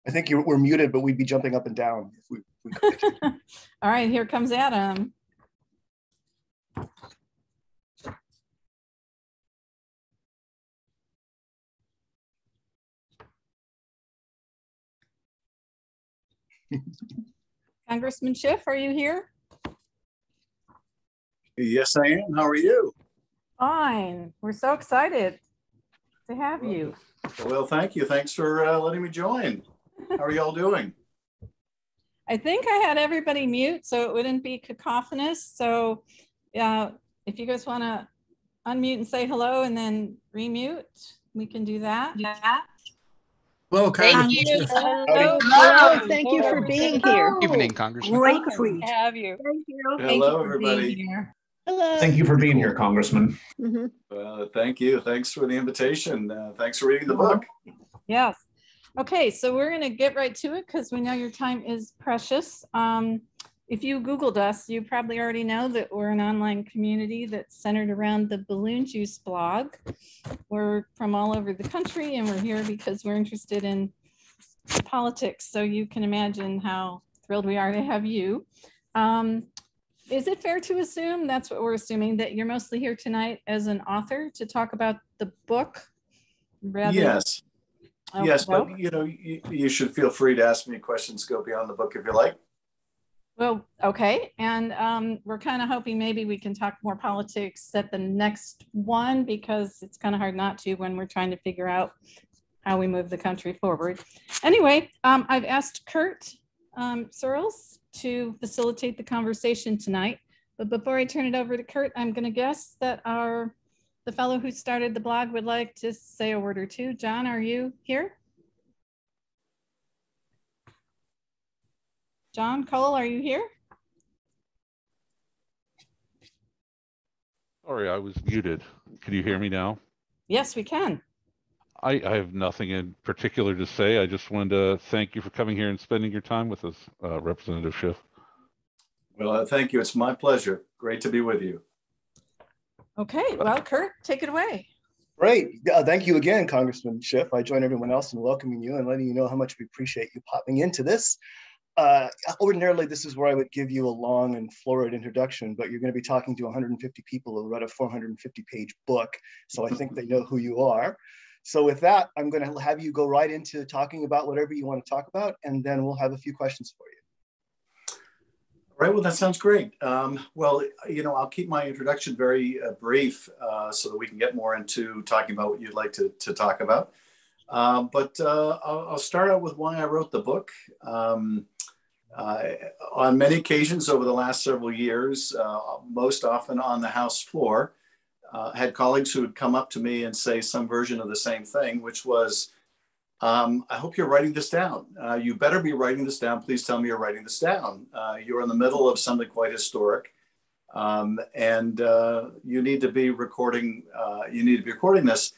I think we're muted, but we'd be jumping up and down if we could. All right, here comes Adam. Congressman Schiff, are you here? Yes, I am. How are you? Fine. We're so excited to have you. Well, thank you. Thanks for letting me join. How are y'all doing? I think I had everybody mute so it wouldn't be cacophonous. So if you guys want to unmute and say hello and then remute, we can do that. Yeah. Hello, Thank Congressman you. Schiff. Hello. Thank you for being here. Evening, Congressman. Great treat. Have you. Thank you. Hello, everybody. Hello. Thank you for being here, Congressman. Thank you. Thanks for the invitation. Thanks for reading the book. Yes. Okay, so we're going to get right to it because we know your time is precious. If you Googled us, you probably already know that we're an online community that's centered around the Balloon Juice blog. We're from all over the country and we're here because we're interested in politics. So you can imagine how thrilled we are to have you. Is it fair to assume, that's what we're assuming, that you're mostly here tonight as an author to talk about the book? Yes. Yes, but you know, you should feel free to ask me questions, go beyond the book if you like. Well, okay. And we're kind of hoping maybe we can talk more politics at the next one because it's kind of hard not to when we're trying to figure out how we move the country forward. Anyway, I've asked Kurt Searles to facilitate the conversation tonight. But before I turn it over to Kurt, I'm going to guess that the fellow who started the blog would like to say a word or two. John, are you here? John Cole, are you here? Sorry, I was muted. Can you hear me now? Yes, we can. I have nothing in particular to say. I just wanted to thank you for coming here and spending your time with us, Representative Schiff. Well, thank you. It's my pleasure. Great to be with you. Okay, well, Kurt, take it away. Great. Thank you again, Congressman Schiff. I join everyone else in welcoming you and letting you know how much we appreciate you popping into this. Ordinarily, this is where I would give you a long and florid introduction, but you're going to be talking to 150 people who read a 450-page book, so I think they know who you are. So with that, I'm going to have you go right into talking about whatever you want to talk about, and then we'll have a few questions for you. All right, well, that sounds great. Well, you know, I'll keep my introduction very brief so that we can get more into talking about what you'd like to talk about. But I'll start out with why I wrote the book. On many occasions over the last several years, most often on the House floor, had colleagues who would come up to me and say some version of the same thing, which was, I hope you're writing this down. You better be writing this down. Please tell me you're writing this down. You're in the middle of something quite historic, and you need to be recording. This.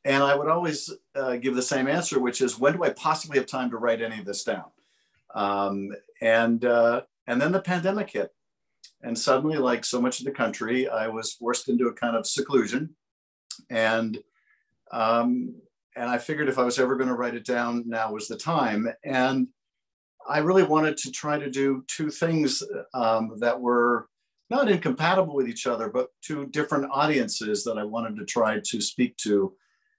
And I would always give the same answer, which is, when do I possibly have time to write any of this down? And then the pandemic hit. And suddenly, like so much of the country, I was forced into a kind of seclusion. And I figured if I was ever going to write it down, now was the time. And I really wanted to try to do two things that were not incompatible with each other, but two different audiences that I wanted to try to speak to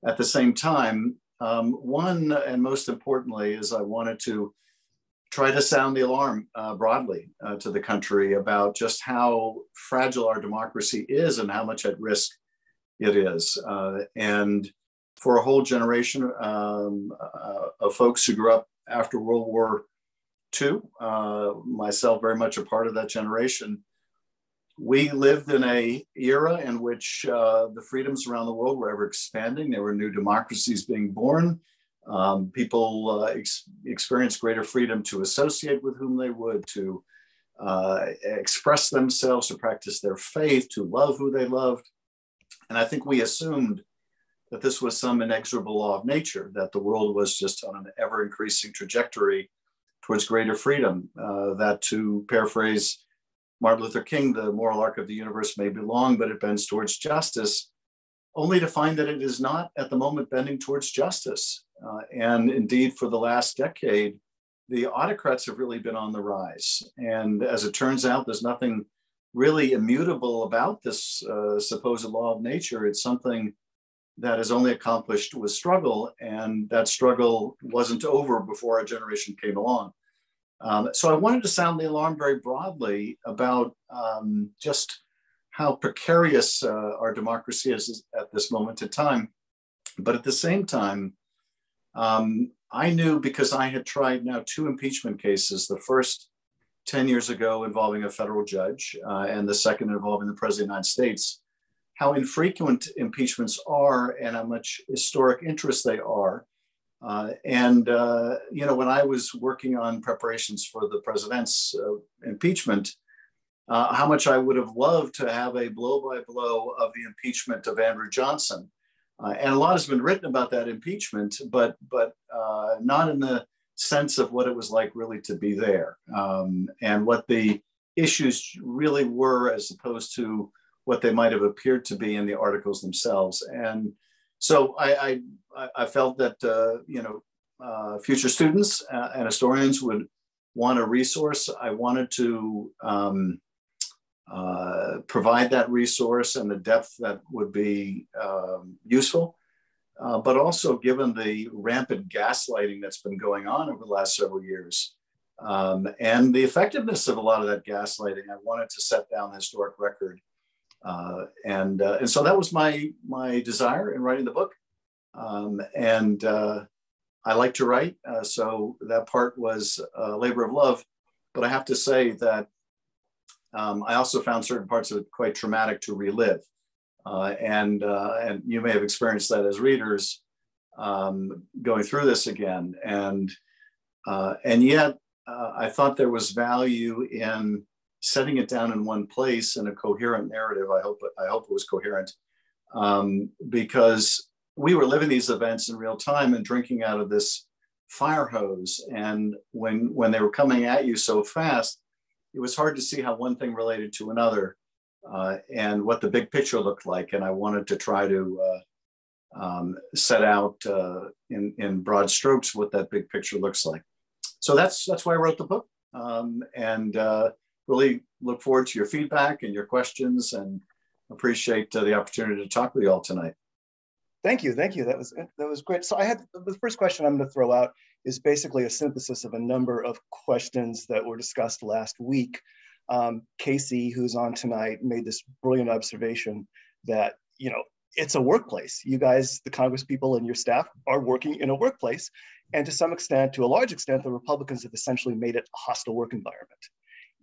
at the same time. One, and most importantly, is I wanted to try to sound the alarm broadly to the country about just how fragile our democracy is and how much at risk it is. And for a whole generation of folks who grew up after World War II, myself very much a part of that generation, we lived in an era in which the freedoms around the world were ever expanding. There were new democracies being born. People experienced greater freedom to associate with whom they would, to express themselves, to practice their faith, to love who they loved. And I think we assumed that this was some inexorable law of nature, that the world was just on an ever increasing trajectory towards greater freedom, that, to paraphrase Martin Luther King, the moral arc of the universe may be long, but it bends towards justice. only to find that it is not at the moment bending towards justice. And indeed, for the last decade, the autocrats have really been on the rise. And as it turns out, there's nothing really immutable about this supposed law of nature. It's something that is only accomplished with struggle, and that struggle wasn't over before our generation came along. So I wanted to sound the alarm very broadly about just how precarious our democracy is at this moment in time. But at the same time, I knew, because I had tried now 2 impeachment cases, the first 10 years ago involving a federal judge, and the second involving the President of the United States, how infrequent impeachments are and how much historic interest they are. You know, when I was working on preparations for the president's impeachment, how much I would have loved to have a blow-by-blow of the impeachment of Andrew Johnson. And a lot has been written about that impeachment, but not in the sense of what it was like really to be there, and what the issues really were, as opposed to what they might have appeared to be in the articles themselves. And so I felt that you know, future students and historians would want a resource. I wanted to provide that resource and the depth that would be useful. But also, given the rampant gaslighting that's been going on over the last several years, and the effectiveness of a lot of that gaslighting, I wanted to set down the historic record. And so that was my desire in writing the book. I like to write, so that part was a labor of love. But I have to say that I also found certain parts of it quite traumatic to relive. And you may have experienced that as readers, going through this again. And yet I thought there was value in setting it down in one place in a coherent narrative. I hope it was coherent, because we were living these events in real time and drinking out of this fire hose. And when they were coming at you so fast, it was hard to see how one thing related to another, and what the big picture looked like. And I wanted to try to set out in broad strokes what that big picture looks like. So that's why I wrote the book, and really look forward to your feedback and your questions, and appreciate the opportunity to talk with you all tonight. Thank you. That was great. So I had the first question I'm going to throw out is basically a synthesis of a number of questions that were discussed last week. Casey, who's on tonight, made this brilliant observation that, you know, it's a workplace. You guys, the Congress people and your staff, are working in a workplace. And to some extent, to a large extent, the Republicans have essentially made it a hostile work environment.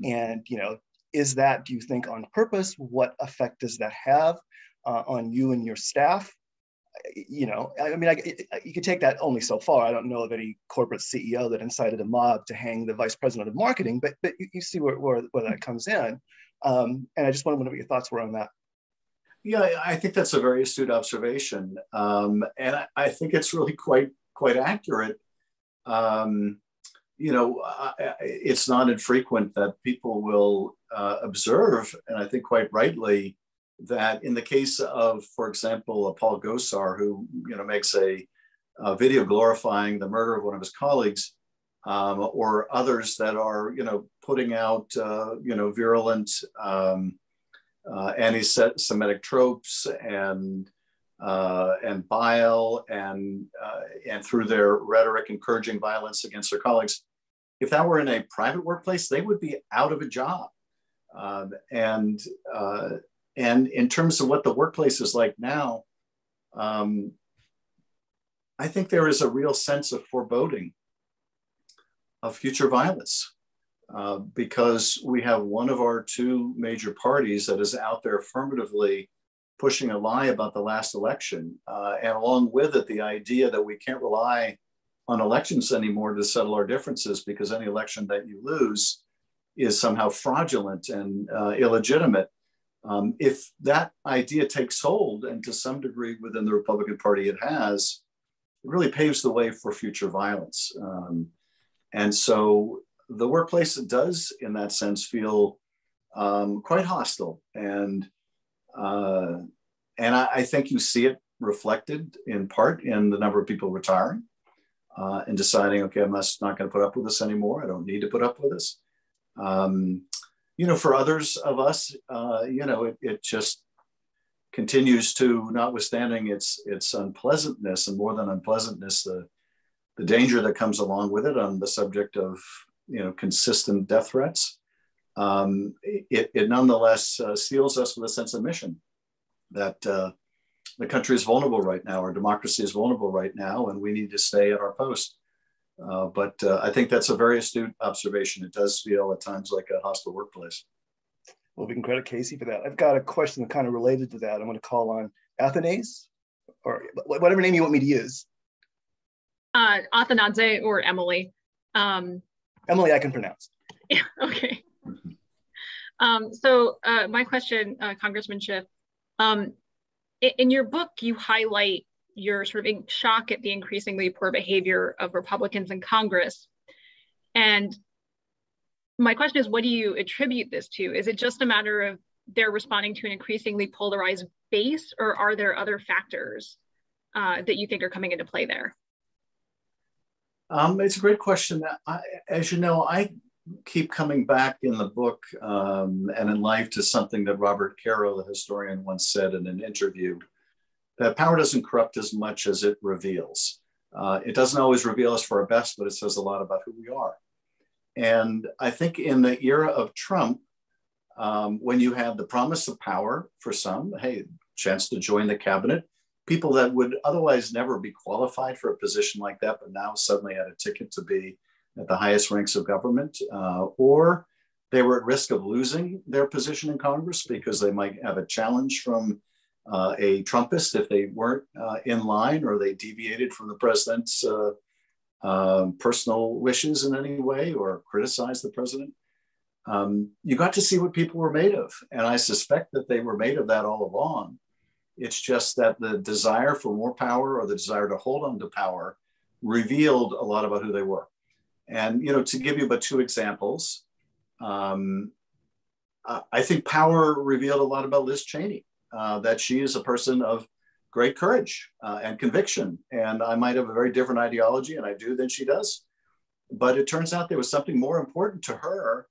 And, you know, is that, do you think, on purpose? What effect does that have on you and your staff? You know, I mean, you could take that only so far. I don't know of any corporate CEO that incited a mob to hang the vice president of marketing, but you see where that comes in. And I just want to know what your thoughts were on that. Yeah, I think that's a very astute observation. And I think it's really quite accurate. You know, it's not infrequent that people will observe, and I think quite rightly, that in the case of, for example, Paul Gosar, who, you know, makes a video glorifying the murder of one of his colleagues, or others that are, you know, putting out, you know, virulent anti-Semitic tropes and bile, and through their rhetoric encouraging violence against their colleagues. If that were in a private workplace, they would be out of a job. And in terms of what the workplace is like now, I think there is a real sense of foreboding of future violence, because we have one of our 2 major parties that is out there affirmatively pushing a lie about the last election, and along with it, the idea that we can't rely on elections anymore to settle our differences, because any election that you lose is somehow fraudulent and illegitimate. If that idea takes hold, and to some degree within the Republican Party it has, it really paves the way for future violence. And so the workplace does, in that sense, feel quite hostile. And And I think you see it reflected in part in the number of people retiring and deciding, okay, I'm not going to put up with this anymore. I don't need to put up with this. For others of us, it just continues to, notwithstanding its unpleasantness, and more than unpleasantness, the danger that comes along with it on the subject of consistent death threats. It nonetheless seals us with a sense of mission that the country is vulnerable right now, our democracy is vulnerable right now, and we need to stay at our post. But I think that's a very astute observation. It does feel at times like a hostile workplace. Well, we can credit Casey for that. I've got a question kind of related to that. I'm going to call on Athanase, or whatever name you want me to use. Athanadze or Emily. Emily, I can pronounce. Yeah, okay. So my question, Congressman Schiff, in your book, you highlight your sort of shock at the increasingly poor behavior of Republicans in Congress. And my question is, what do you attribute this to? Is it just a matter of they're responding to an increasingly polarized base, or are there other factors that you think are coming into play there? It's a great question. As you know, I keep coming back in the book and in life to something that Robert Caro, the historian, once said in an interview, that power doesn't corrupt as much as it reveals. It doesn't always reveal us for our best, but it says a lot about who we are. And I think in the era of Trump, when you have the promise of power for some, hey, chance to join the cabinet, people that would otherwise never be qualified for a position like that, but now suddenly had a ticket to be at the highest ranks of government, or they were at risk of losing their position in Congress because they might have a challenge from a Trumpist if they weren't in line, or they deviated from the president's personal wishes in any way, or criticized the president. You got to see what people were made of. And I suspect that they were made of that all along. It's just that the desire for more power, or the desire to hold on to power, revealed a lot about who they were. And, to give you but two examples, I think power revealed a lot about Liz Cheney, that she is a person of great courage and conviction. And I might have a very different ideology, and I do, than she does. But it turns out there was something more important to her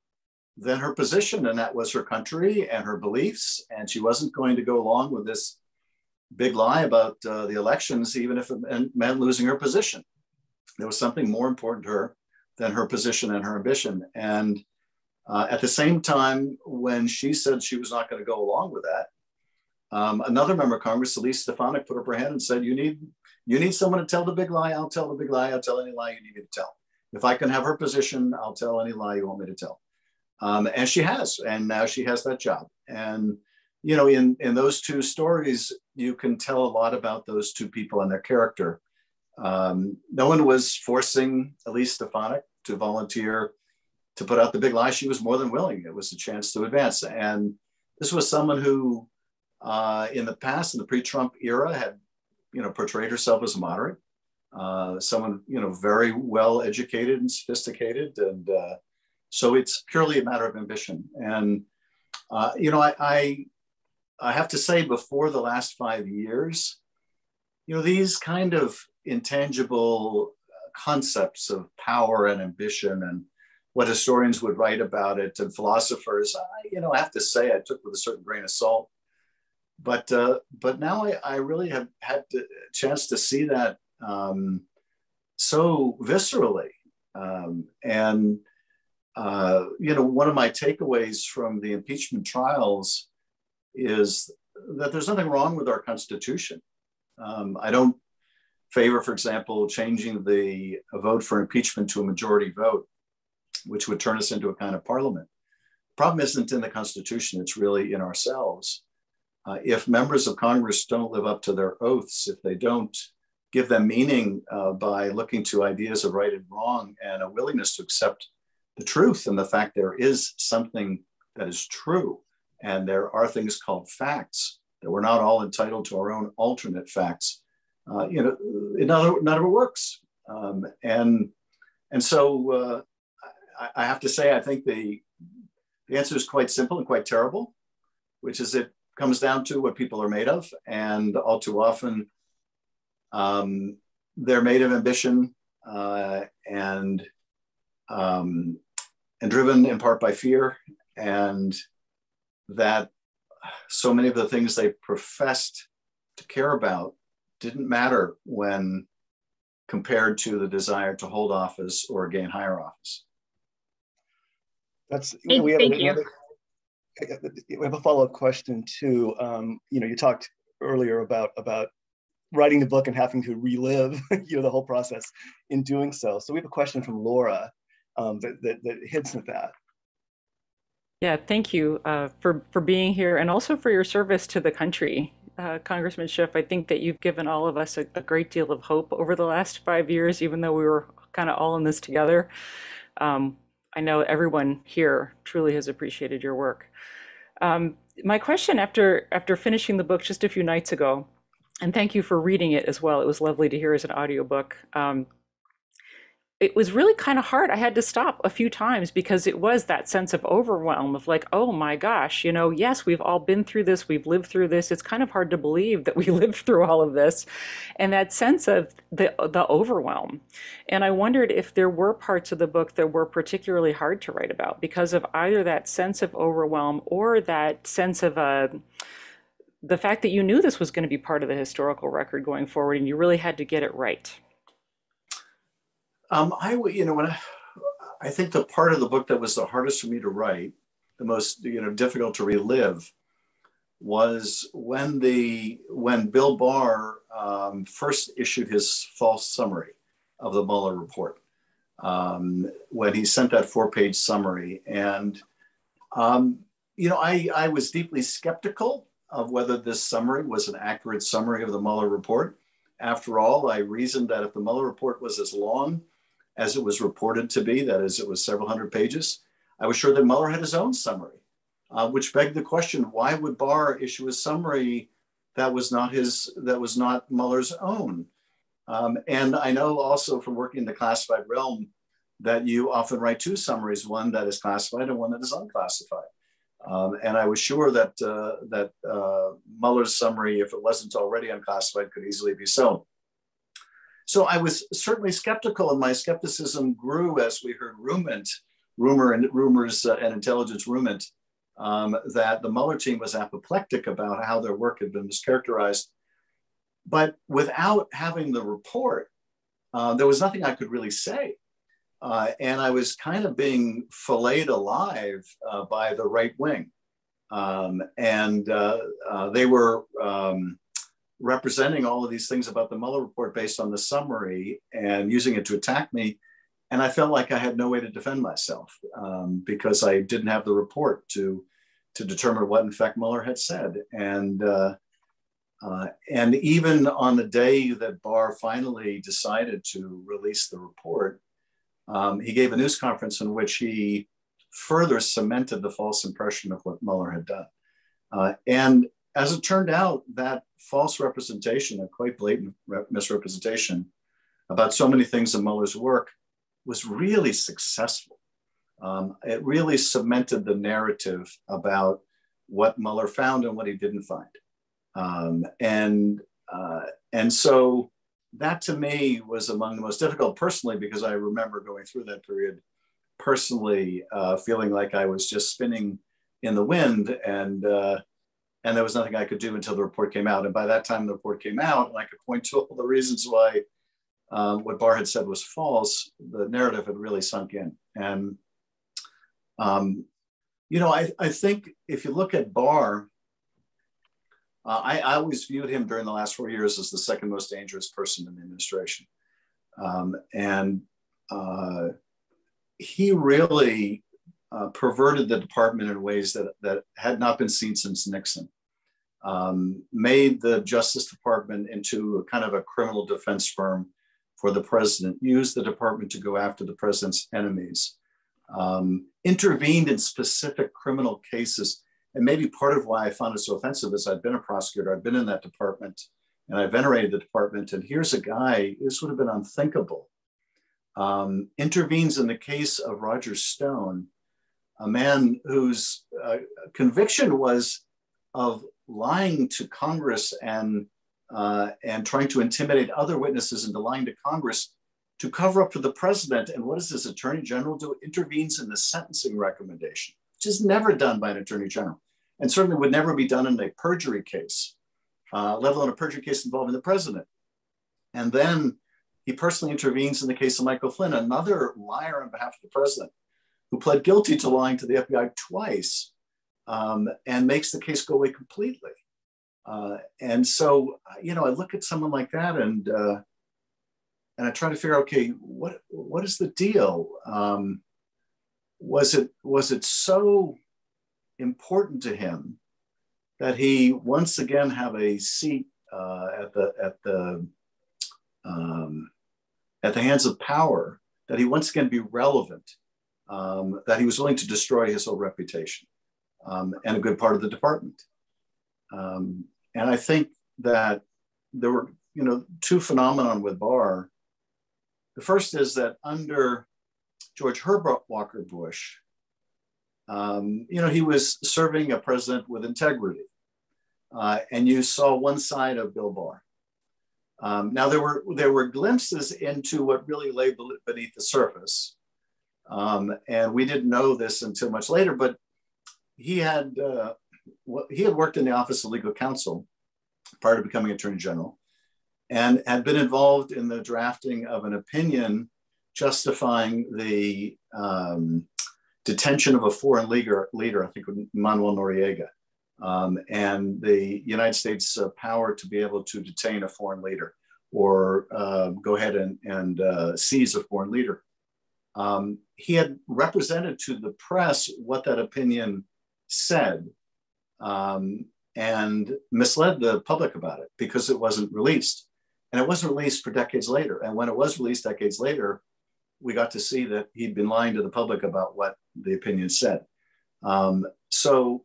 than her position, and that was her country and her beliefs. And she wasn't going to go along with this big lie about the elections, even if it meant losing her position. There was something more important to her than her position and her ambition. And at the same time, when she said she was not going to go along with that, another member of Congress, Elise Stefanik, put up her hand and said, you need someone to tell the big lie. I'll tell the big lie. I'll tell any lie you need me to tell. If I can have her position, I'll tell any lie you want me to tell. And she has, and now she has that job. And, in those two stories, you can tell a lot about those two people and their character. No one was forcing Elise Stefanik to volunteer to put out the big lie. She was more than willing. It was a chance to advance. And this was someone who, in the past, in the pre-Trump era, had, portrayed herself as a moderate, someone, very well educated and sophisticated. And so it's purely a matter of ambition. And, I have to say, before the last 5 years, these kind of intangible concepts of power and ambition, and what historians would write about it, and philosophers, I have to say, I took with a certain grain of salt. But now I really have had the chance to see that so viscerally. And one of my takeaways from the impeachment trials is that there's nothing wrong with our Constitution. I don't favor, for example, changing the vote for impeachment to a majority vote, which would turn us into a kind of parliament. The problem isn't in the Constitution, it's really in ourselves. If members of Congress don't live up to their oaths, if they don't give them meaning by looking to ideas of right and wrong, and a willingness to accept the truth and the fact there is something that is true, and there are things called facts, that we're not all entitled to our own alternate facts, none of it works. And so I have to say, I think the answer is quite simple and quite terrible, which is that comes down to what people are made of, and all too often they're made of ambition and driven in part by fear, and that so many of the things they professed to care about didn't matter when compared to the desire to hold office or gain higher office. We have Thank you. We have a follow-up question too. You talked earlier about writing the book and having to relive, the whole process in doing so. So we have a question from Laura that hits at that. Yeah, thank you for being here, and also for your service to the country. Congressman Schiff, I think that you've given all of us a great deal of hope over the last 5 years, even though we were kind of all in this together. I know everyone here truly has appreciated your work. My question after finishing the book just a few nights ago, and thank you for reading it as well. It was lovely to hear as an audiobook. It was really kind of hard. I had to stop a few times because it was that sense of overwhelm of like, oh my gosh, yes, we've all been through this. We've lived through this. It's kind of hard to believe that we lived through all of this, and that sense of the overwhelm. And I wondered if there were parts of the book that were particularly hard to write about because of either that sense of overwhelm or that sense of the fact that you knew this was going to be part of the historical record going forward, and you really had to get it right. I think the part of the book that was the hardest for me to write, the most difficult to relive, was when Bill Barr first issued his false summary of the Mueller report. When he sent that 4-page summary, and I was deeply skeptical of whether this summary was an accurate summary of the Mueller report. After all, I reasoned that if the Mueller report was as long as it was reported to be, that is, it was several hundred pages, I was sure that Mueller had his own summary, which begged the question: why would Barr issue a summary that was not Mueller's own? And I know also from working in the classified realm that you often write 2 summaries, one that is classified and one that is unclassified. And I was sure that Mueller's summary, if it wasn't already unclassified, could easily be so. So I was certainly skeptical, and my skepticism grew as we heard rumors and intelligence rumoured that the Mueller team was apoplectic about how their work had been mischaracterized. But without having the report, there was nothing I could really say. And I was kind of being filleted alive by the right wing. They were representing all of these things about the Mueller report based on the summary and using it to attack me. And I felt like I had no way to defend myself because I didn't have the report to determine what in fact Mueller had said. And even on the day that Barr finally decided to release the report, he gave a news conference in which he further cemented the false impression of what Mueller had done. And as it turned out, that false representation, a quite blatant misrepresentation about so many things in Mueller's work, was really successful. It really cemented the narrative about what Mueller found and what he didn't find. And so that to me was among the most difficult personally, because I remember going through that period personally, feeling like I was just spinning in the wind, and there was nothing I could do until the report came out. And by that time the report came out and I could point to all the reasons why what Barr had said was false, the narrative had really sunk in. And, I think if you look at Barr, I always viewed him during the last 4 years as the second most dangerous person in the administration. He really perverted the department in ways that had not been seen since Nixon, made the Justice Department into a kind of a criminal defense firm for the president, used the department to go after the president's enemies, intervened in specific criminal cases. And maybe part of why I found it so offensive is I'd been a prosecutor, I'd been in that department, and I venerated the department. And here's a guy, this would have been unthinkable, intervenes in the case of Roger Stone, a man whose conviction was of lying to Congress and trying to intimidate other witnesses into lying to Congress to cover up for the president. And what does this attorney general do? Intervenes in the sentencing recommendation, which is never done by an attorney general, and certainly would never be done in a perjury case, let alone a perjury case involving the president. And then he personally intervenes in the case of Michael Flynn, another liar on behalf of the president, who pled guilty to lying to the FBI twice, and makes the case go away completely. And so, you know, I look at someone like that and I try to figure out, okay, what is the deal? Was it so important to him that he once again have a seat at the hands of power, that he once again be relevant, that he was willing to destroy his whole reputation and a good part of the department? And I think that there were, you know, two phenomenon with Barr. The first is that under George Herbert Walker Bush, you know, he was serving a president with integrity. And you saw one side of Bill Barr. Now there were glimpses into what really lay beneath the surface. And we didn't know this until much later, but he had worked in the Office of Legal Counsel prior to becoming Attorney General, and had been involved in the drafting of an opinion justifying the detention of a foreign leader, I think Manuel Noriega, and the United States power to be able to detain a foreign leader or go ahead and seize a foreign leader. He had represented to the press what that opinion said, and misled the public about it because it wasn't released. And it wasn't released for decades later. And when it was released decades later, we got to see that he'd been lying to the public about what the opinion said. So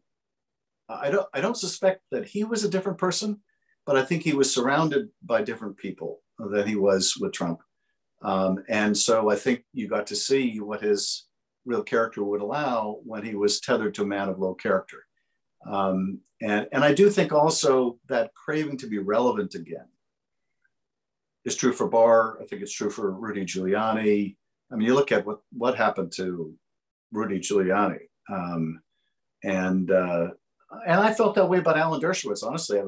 I don't suspect that he was a different person, but I think he was surrounded by different people than he was with Trump. And so I think you got to see what his real character would allow when he was tethered to a man of low character. And I do think also that craving to be relevant again is true for Barr. I think it's true for Rudy Giuliani. I mean, you look at what happened to Rudy Giuliani. And I felt that way about Alan Dershowitz, honestly.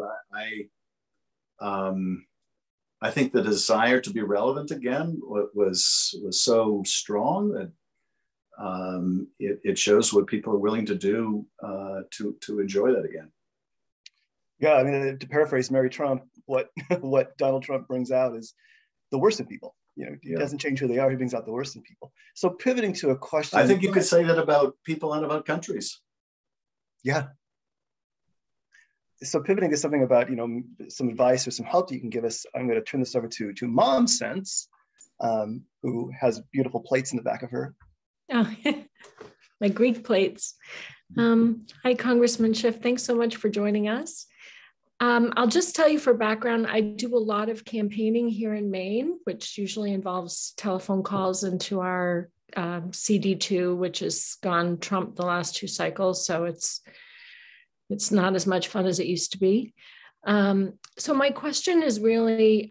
I think the desire to be relevant again was so strong that it shows what people are willing to do to enjoy that again. Yeah, I mean, to paraphrase Mary Trump, what Donald Trump brings out is the worst in people. You know, he doesn't change who they are; he brings out the worst in people. So, pivoting to a question, I think you could say that about people and about countries. Yeah. So, pivoting to something about, you know, some advice or some help that you can give us, I'm going to turn this over to Mom Sense, who has beautiful plates in the back of her. Oh, my Greek plates. Hi, Congressman Schiff. Thanks so much for joining us. I'll just tell you for background, I do a lot of campaigning here in Maine, which usually involves telephone calls into our CD2, which has gone Trump the last 2 cycles. So it's not as much fun as it used to be. So my question is really,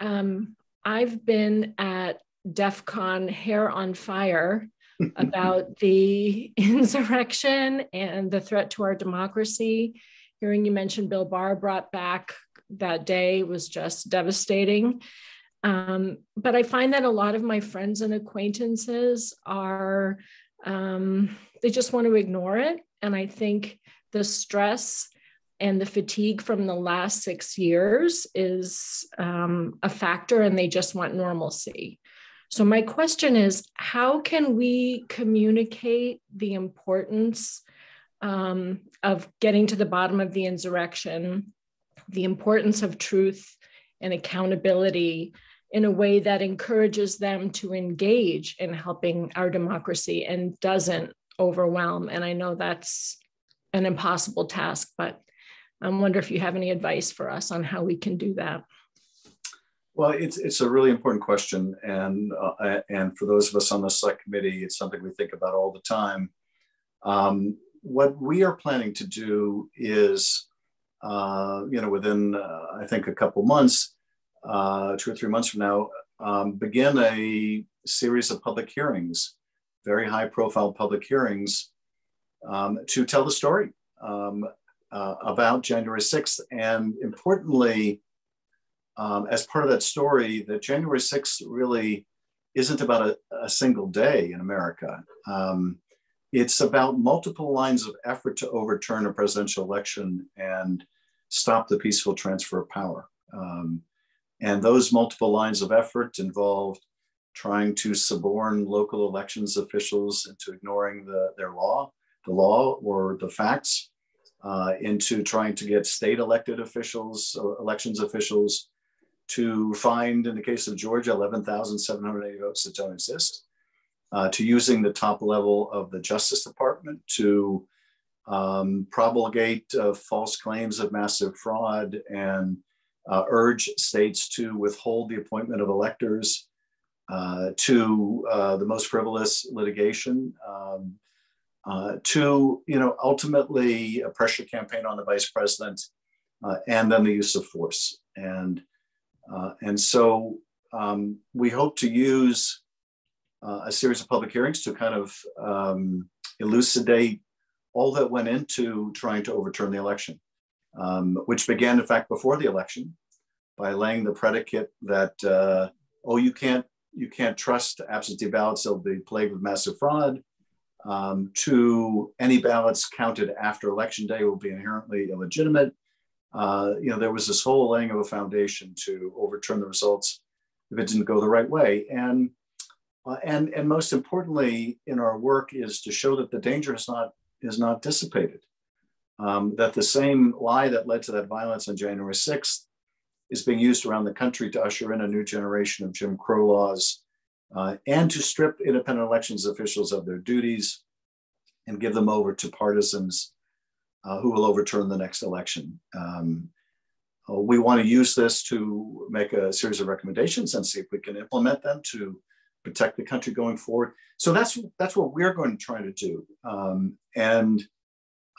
I've been at DEF CON Hair on Fire about the insurrection and the threat to our democracy. Hearing you mention Bill Barr brought back that day was just devastating. But I find that a lot of my friends and acquaintances are, they just want to ignore it. And I think the stress and the fatigue from the last 6 years is a factor, and they just want normalcy. So my question is, how can we communicate the importance of getting to the bottom of the insurrection, the importance of truth and accountability in a way that encourages them to engage in helping our democracy and doesn't overwhelm? And I know that's an impossible task, but I wonder if you have any advice for us on how we can do that. Well, it's a really important question, and for those of us on the select committee, it's something we think about all the time. What we are planning to do is within, I think, a couple months, 2 or 3 months from now, begin a series of public hearings, very high profile public hearings, to tell the story about January 6th. And importantly, as part of that story, that January 6th really isn't about a single day in America. It's about multiple lines of effort to overturn a presidential election and stop the peaceful transfer of power. And those multiple lines of effort involved trying to suborn local elections officials into ignoring the law or the facts, into trying to get state elected officials, elections officials, to find, in the case of Georgia, 11,780 votes that don't exist, to using the top level of the Justice Department to promulgate false claims of massive fraud and urge states to withhold the appointment of electors, to the most frivolous litigation, to ultimately a pressure campaign on the vice president, and then the use of force. And so we hope to use a series of public hearings to kind of elucidate all that went into trying to overturn the election, which began, in fact, before the election by laying the predicate that, you can't trust absentee ballots, they'll be plagued with massive fraud, to any ballots counted after election day will be inherently illegitimate. There was this whole laying of a foundation to overturn the results if it didn't go the right way. And most importantly in our work is to show that the danger is not dissipated, that the same lie that led to that violence on January 6th is being used around the country to usher in a new generation of Jim Crow laws, and to strip independent elections officials of their duties and give them over to partisans who will overturn the next election. We want to use this to make a series of recommendations and see if we can implement them to protect the country going forward. So that's what we're going to try to do. And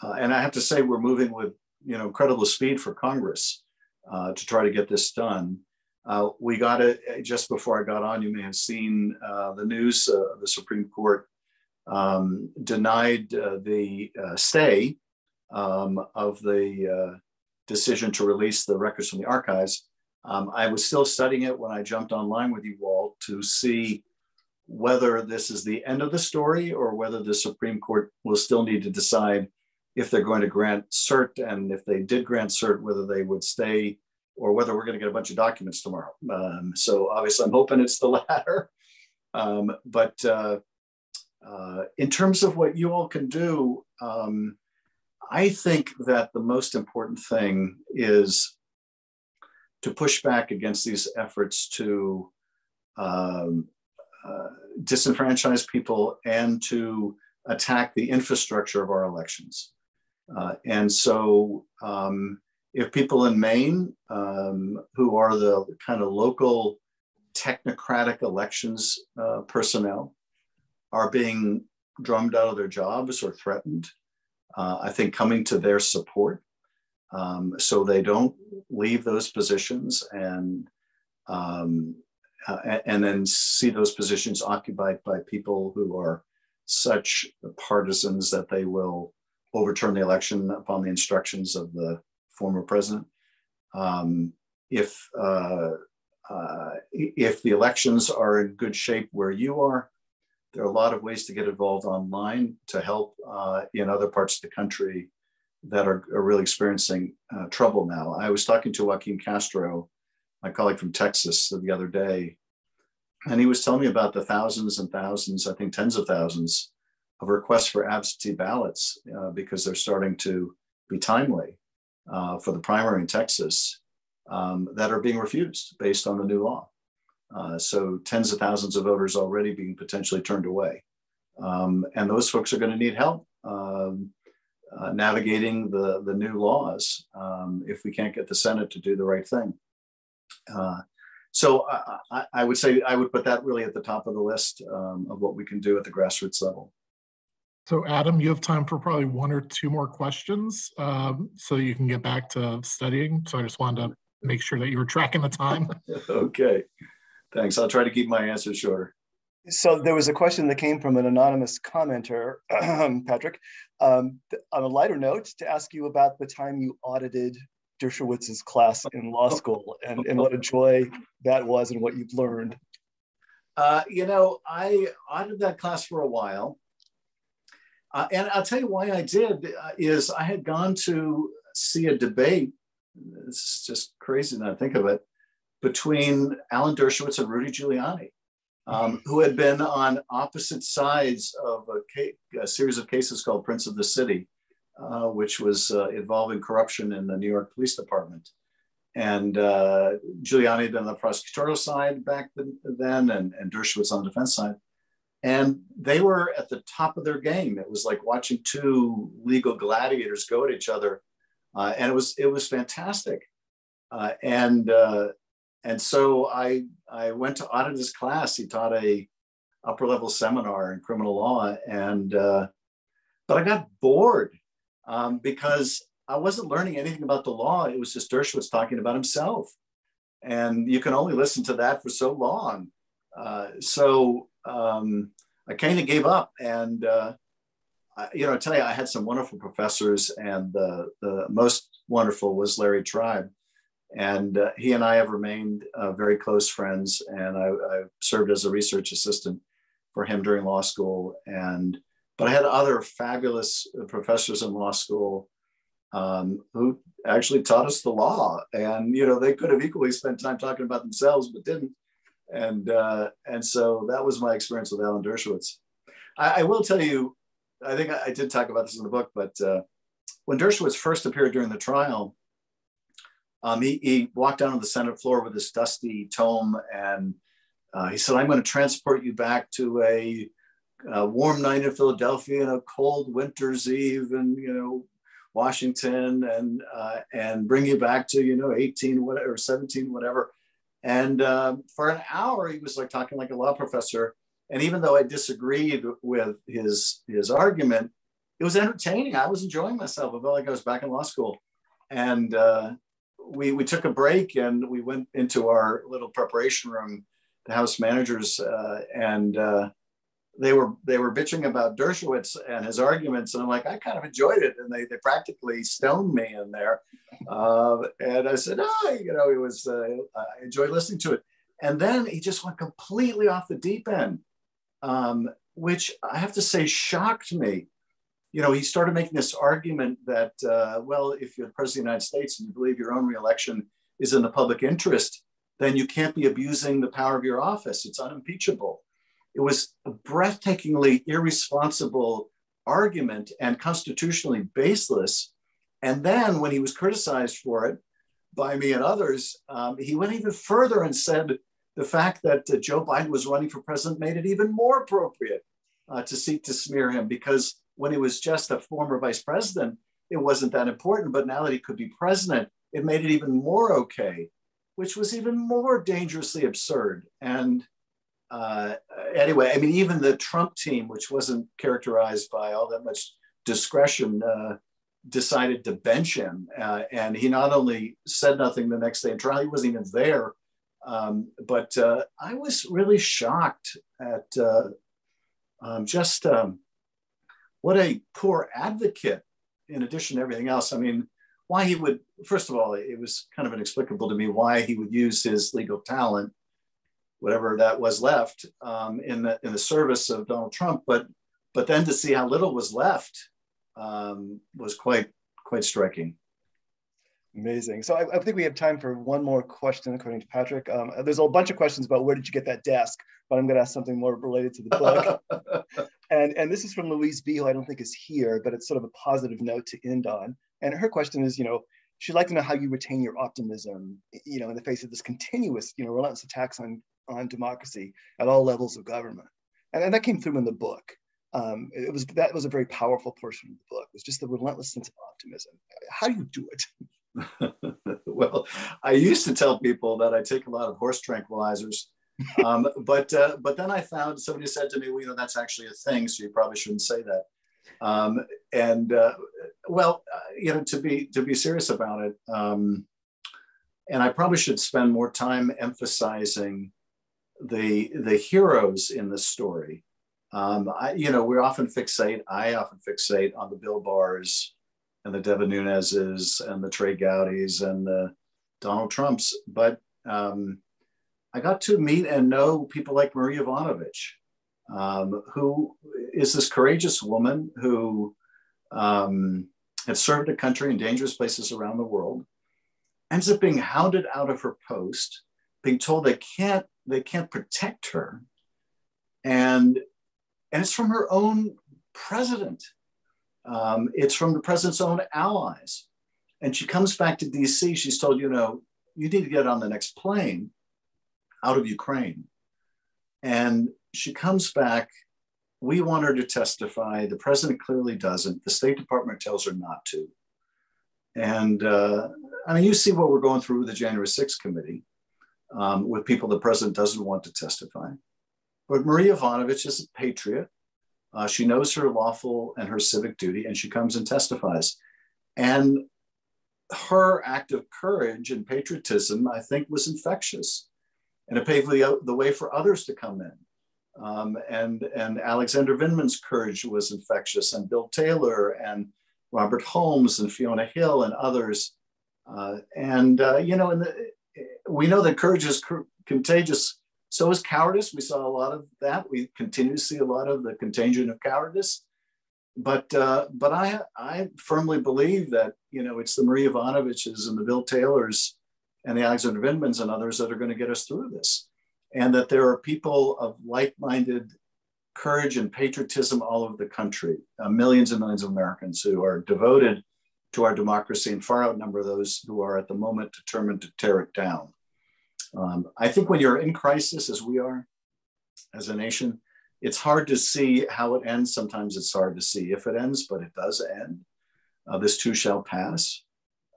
I have to say, we're moving with incredible speed for Congress to try to get this done. We got it just before I got on. You may have seen the news. The Supreme Court denied the stay of the decision to release the records from the archives. I was still studying it when I jumped online with you all to see whether this is the end of the story or whether the Supreme Court will still need to decide if they're going to grant cert, and if they did grant cert, whether they would stay or whether we're going to get a bunch of documents tomorrow. So obviously I'm hoping it's the latter. But in terms of what you all can do, I think that the most important thing is to push back against these efforts to disenfranchise people and to attack the infrastructure of our elections. And so if people in Maine who are the kind of local technocratic elections personnel are being drummed out of their jobs or threatened, I think coming to their support so they don't leave those positions and then see those positions occupied by people who are such partisans that they will overturn the election upon the instructions of the former president. If the elections are in good shape where you are, there are a lot of ways to get involved online to help in other parts of the country that are really experiencing trouble now. I was talking to Joaquin Castro, my colleague from Texas, the other day, and he was telling me about the thousands and thousands, I think tens of thousands, of requests for absentee ballots because they're starting to be timely for the primary in Texas that are being refused based on the new law. So tens of thousands of voters already being potentially turned away. And those folks are going to need help navigating the new laws if we can't get the Senate to do the right thing. So I would say I would put that really at the top of the list of what we can do at the grassroots level. So Adam, you have time for probably one or two more questions, so you can get back to studying. So I just wanted to make sure that you were tracking the time. Okay, thanks. I'll try to keep my answers shorter. So there was a question that came from an anonymous commenter, Patrick, on a lighter note, to ask you about the time you audited Dershowitz's class in law school and what a joy that was and what you've learned. I audited that class for a while. And I'll tell you why I did is I had gone to see a debate, it's just crazy now to think of it, between Alan Dershowitz and Rudy Giuliani, who had been on opposite sides of a series of cases called Prince of the City, which was involving corruption in the New York Police Department. And Giuliani had been on the prosecutorial side back then, and Dershowitz on the defense side. And they were at the top of their game. It was like watching two legal gladiators go at each other. And it was fantastic. And so I went to audit his class. He taught a upper level seminar in criminal law. But I got bored because I wasn't learning anything about the law. It was just Dershowitz talking about himself. And you can only listen to that for so long. I kind of gave up, and I tell you, I had some wonderful professors, and the most wonderful was Larry Tribe, and he and I have remained very close friends. And I served as a research assistant for him during law school, but I had other fabulous professors in law school who actually taught us the law, and they could have equally spent time talking about themselves, but didn't. And so that was my experience with Alan Dershowitz. I will tell you, I think I did talk about this in the book, but when Dershowitz first appeared during the trial, he walked down on the Senate floor with this dusty tome, and he said, "I'm going to transport you back to a warm night in Philadelphia and a cold winter's eve in Washington, and bring you back to 18 whatever, 17 whatever." And for an hour, he was like talking like a law professor. And even though I disagreed with his argument, it was entertaining. I was enjoying myself. I felt like I was back in law school. And we took a break, and we went into our little preparation room, the House managers, and they were bitching about Dershowitz and his arguments. And I'm like, I kind of enjoyed it. And they practically stoned me in there. And I said, it was, I enjoyed listening to it. And then he just went completely off the deep end, which I have to say shocked me. He started making this argument that, if you're the president of the United States and you believe your own reelection is in the public interest, then you can't be abusing the power of your office. It's unimpeachable. It was a breathtakingly irresponsible argument and constitutionally baseless. And then when he was criticized for it by me and others, he went even further and said the fact that Joe Biden was running for president made it even more appropriate to seek to smear him, because when he was just a former vice president, it wasn't that important. But now that he could be president, it made it even more okay, which was even more dangerously absurd. And anyway, I mean, even the Trump team, which wasn't characterized by all that much discretion, decided to bench him. And he not only said nothing the next day in trial, he wasn't even there. But I was really shocked at just what a poor advocate, in addition to everything else. I mean, why he would, first of all, it was kind of inexplicable to me why he would use his legal talent, whatever that was left, in the service of Donald Trump. But then to see how little was left was quite striking. Amazing. So I think we have time for one more question, according to Patrick. There's a bunch of questions about where did you get that desk, but I'm going to ask something more related to the book. and this is from Louise B, who I don't think is here, but it's sort of a positive note to end on. And her question is, she'd like to know how you retain your optimism, in the face of this continuous, relentless attacks on democracy at all levels of government. And that came through in the book. That was a very powerful portion of the book. It was just the relentless sense of optimism. How do you do it? Well, I used to tell people that I take a lot of horse tranquilizers, but then I found somebody said to me, well, that's actually a thing, so you probably shouldn't say that. Well, to be serious about it, and I probably should spend more time emphasizing the heroes in the story. I often fixate on the Bill Barrs and the Devin Nuneses and the Trey Gowdies and the Donald Trumps, but I got to meet and know people like Marie Yovanovitch, who is this courageous woman who had served a country in dangerous places around the world, ends up being hounded out of her post, being told they can't protect her, and it's from her own president. It's from the president's own allies, and she comes back to D.C. She's told, you need to get on the next plane out of Ukraine, and she comes back. We want her to testify. The president clearly doesn't. The State Department tells her not to. And you see what we're going through with the January 6th committee with people the president doesn't want to testify. But Marie Yovanovitch is a patriot. She knows her lawful and her civic duty, and she comes and testifies. And her act of courage and patriotism, I think, was infectious. And it paved the way for others to come in. And Alexander Vindman's courage was infectious, and Bill Taylor and Robert Holmes and Fiona Hill and others. We know that courage is contagious. So is cowardice. We saw a lot of that. We continue to see a lot of the contagion of cowardice. But I firmly believe that, it's the Marie Yovanovitches and the Bill Taylors and the Alexander Vindmans and others that are going to get us through this. And that there are people of like-minded courage and patriotism all over the country, millions and millions of Americans who are devoted to our democracy and far outnumber those who are at the moment determined to tear it down. I think when you're in crisis, as we are, as a nation, it's hard to see how it ends. Sometimes it's hard to see if it ends, but it does end. This too shall pass.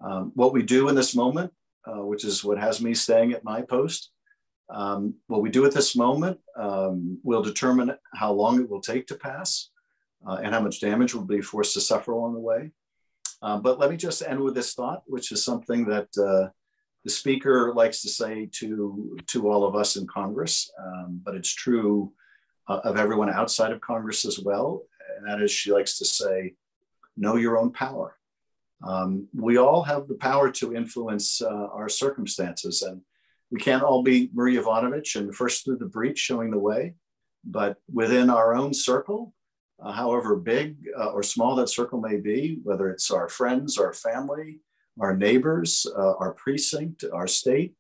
What we do in this moment, which is what has me staying at my post, what we do at this moment will determine how long it will take to pass and how much damage will be forced to suffer along the way. But let me just end with this thought, which is something that the speaker likes to say to all of us in Congress, but it's true of everyone outside of Congress as well. And that is, she likes to say, know your own power. We all have the power to influence our circumstances, and we can't all be Marie Yovanovitch and first through the breach showing the way, but within our own circle, however big or small that circle may be, whether it's our friends, our family, our neighbors, our precinct, our state,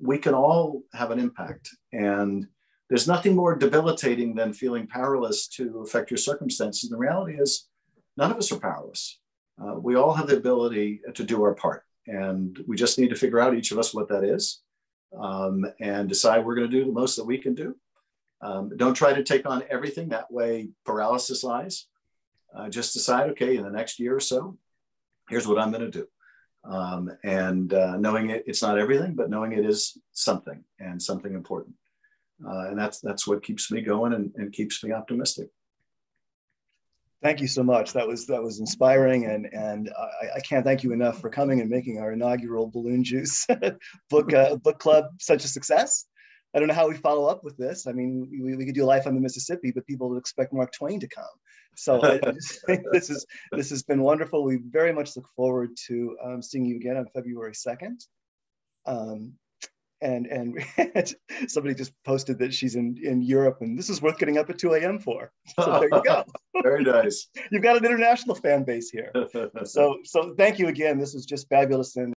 we can all have an impact. And there's nothing more debilitating than feeling powerless to affect your circumstances. And the reality is, none of us are powerless. We all have the ability to do our part. And we just need to figure out, each of us, what that is, and decide we're going to do the most that we can do. Don't try to take on everything. That way paralysis lies. Just decide, okay, in the next year or so, here's what I'm going to do. Knowing it's not everything, but knowing it is something, and something important. And that's what keeps me going and keeps me optimistic. Thank you so much. That was inspiring, and I can't thank you enough for coming and making our inaugural Balloon Juice book club such a success. I don't know how we follow up with this. I mean, we could do Life on the Mississippi, but people would expect Mark Twain to come. So I just think this has been wonderful. We very much look forward to seeing you again on February 2nd. And somebody just posted that she's in Europe, and this is worth getting up at 2 a.m. for. So there you go. Very nice. You've got an international fan base here. So thank you again. This was just fabulous. And